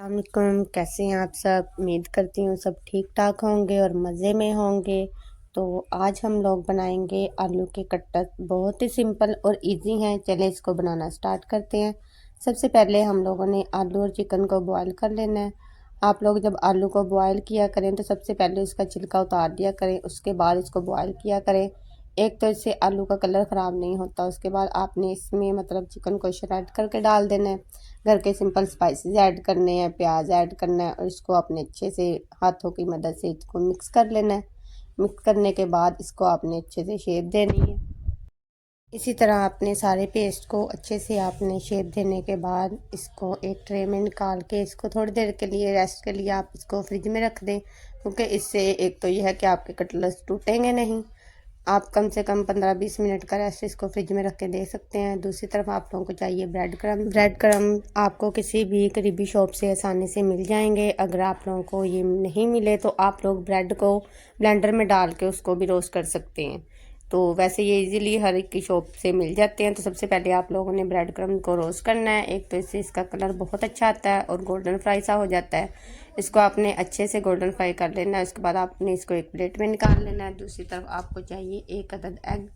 अस्सलामुअलैकुम, कैसे हैं आप सब। उम्मीद करती हूँ सब ठीक ठाक होंगे और मज़े में होंगे। तो आज हम लोग बनाएंगे आलू के कट्टर। बहुत ही सिंपल और इजी हैं। चलें इसको बनाना स्टार्ट करते हैं। सबसे पहले हम लोगों ने आलू और चिकन को बॉईल कर लेना है। आप लोग जब आलू को बॉईल किया करें तो सबसे पहले उसका छिलका उतार दिया करें, उसके बाद इसको बॉईल किया करें। एक तो इससे आलू का कलर ख़राब नहीं होता। उसके बाद आपने इसमें मतलब चिकन को श्रेड करके डाल देना है। घर के सिंपल स्पाइसेस ऐड करने हैं, प्याज ऐड करना है और इसको आपने अच्छे से हाथों की मदद से इसको मिक्स कर लेना है। मिक्स करने के बाद इसको आपने अच्छे से शेप देनी है। इसी तरह आपने सारे पेस्ट को अच्छे से आपने शेप देने के बाद इसको एक ट्रे में निकाल के इसको थोड़ी देर के लिए रेस्ट के लिए आप इसको फ्रिज में रख दें, क्योंकि इससे एक तो यह है कि आपके कटलेट्स टूटेंगे नहीं। आप कम से कम 15-20 मिनट का रेस्ट इसको फ्रिज में रख के दे सकते हैं। दूसरी तरफ आप लोगों को चाहिए ब्रेड क्रम। ब्रेड क्रम आपको किसी भी करीबी शॉप से आसानी से मिल जाएंगे। अगर आप लोगों को ये नहीं मिले तो आप लोग ब्रेड को ब्लेंडर में डाल के उसको भी रोस्ट कर सकते हैं। तो वैसे ये इजीली हर एक की शॉप से मिल जाते हैं। तो सबसे पहले आप लोगों ने ब्रेड क्रम को रोस्ट करना है। एक तो इससे इसका कलर बहुत अच्छा आता है और गोल्डन फ्राई सा हो जाता है। इसको आपने अच्छे से गोल्डन फ्राई कर लेना है। उसके बाद आपने इसको एक प्लेट में निकाल लेना है। दूसरी तरफ आपको चाहिए एक अदद एग।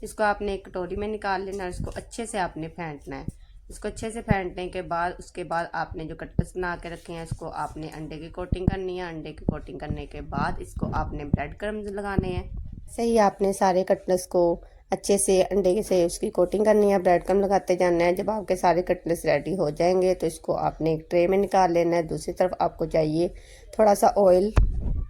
इसको आपने एक कटोरी में निकाल लेना है। इसको अच्छे से आपने फेंटना है। इसको अच्छे से फेंटने के बाद उसके बाद आपने जो कटलेट्स बना के रखे हैं इसको आपने अंडे की कोटिंग करनी है। अंडे की कोटिंग करने के बाद इसको आपने ब्रेड क्रम्स लगाने हैं। सही आपने सारे कटलेट्स को अच्छे से अंडे से उसकी कोटिंग करनी है, ब्रेड क्रम्ब लगाते जाना है। जब आपके सारे कटलेट्स रेडी हो जाएंगे तो इसको आपने एक ट्रे में निकाल लेना है। दूसरी तरफ आपको चाहिए थोड़ा सा ऑयल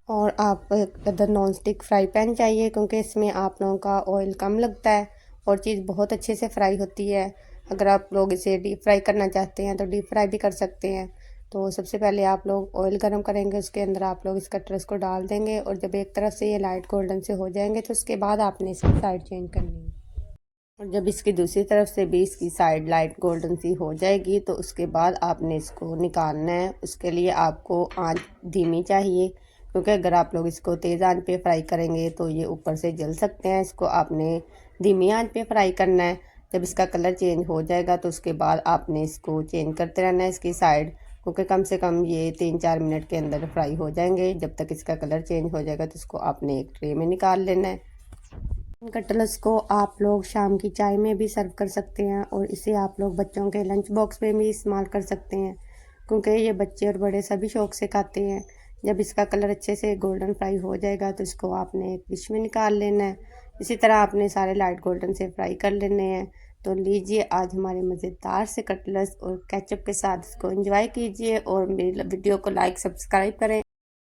और आप इधर नॉन स्टिक फ्राई पैन चाहिए, क्योंकि इसमें आप लोगों का ऑयल कम लगता है और चीज़ बहुत अच्छे से फ्राई होती है। अगर आप लोग इसे डीप फ्राई करना चाहते हैं तो डीप फ्राई भी कर सकते हैं। तो सबसे पहले आप लोग ऑयल गर्म करेंगे, उसके अंदर आप लोग इस कटलेट्स को डाल देंगे और जब एक तरफ से ये लाइट गोल्डन से हो जाएंगे तो उसके बाद आपने इसकी साइड चेंज करनी है। और जब इसकी दूसरी तरफ से भी इसकी साइड लाइट गोल्डन सी हो जाएगी तो उसके बाद आपने इसको निकालना है। उसके लिए आपको आंच धीमी चाहिए, क्योंकि अगर आप लोग इसको तेज़ आंच पे फ्राई करेंगे तो ये ऊपर से जल सकते हैं। इसको आपने धीमी आंच पे फ्राई करना है। जब इसका कलर चेंज हो जाएगा तो उसके बाद आपने इसको चेंज करते रहना है इसकी साइड, क्योंकि कम से कम ये 3-4 मिनट के अंदर फ्राई हो जाएंगे। जब तक इसका कलर चेंज हो जाएगा तो इसको आपने एक ट्रे में निकाल लेना है। कटलेट्स को आप लोग शाम की चाय में भी सर्व कर सकते हैं और इसे आप लोग बच्चों के लंच बॉक्स में भी इस्तेमाल कर सकते हैं, क्योंकि ये बच्चे और बड़े सभी शौक से खाते हैं। जब इसका कलर अच्छे से गोल्डन फ्राई हो जाएगा तो इसको आपने एक डिश में निकाल लेना है। इसी तरह आपने सारे लाइट गोल्डन से फ्राई कर लेने हैं। तो लीजिए आज हमारे मज़ेदार से कटलेट्स और केचप के साथ इसको एंजॉय कीजिए और मेरी वीडियो को लाइक सब्सक्राइब करें।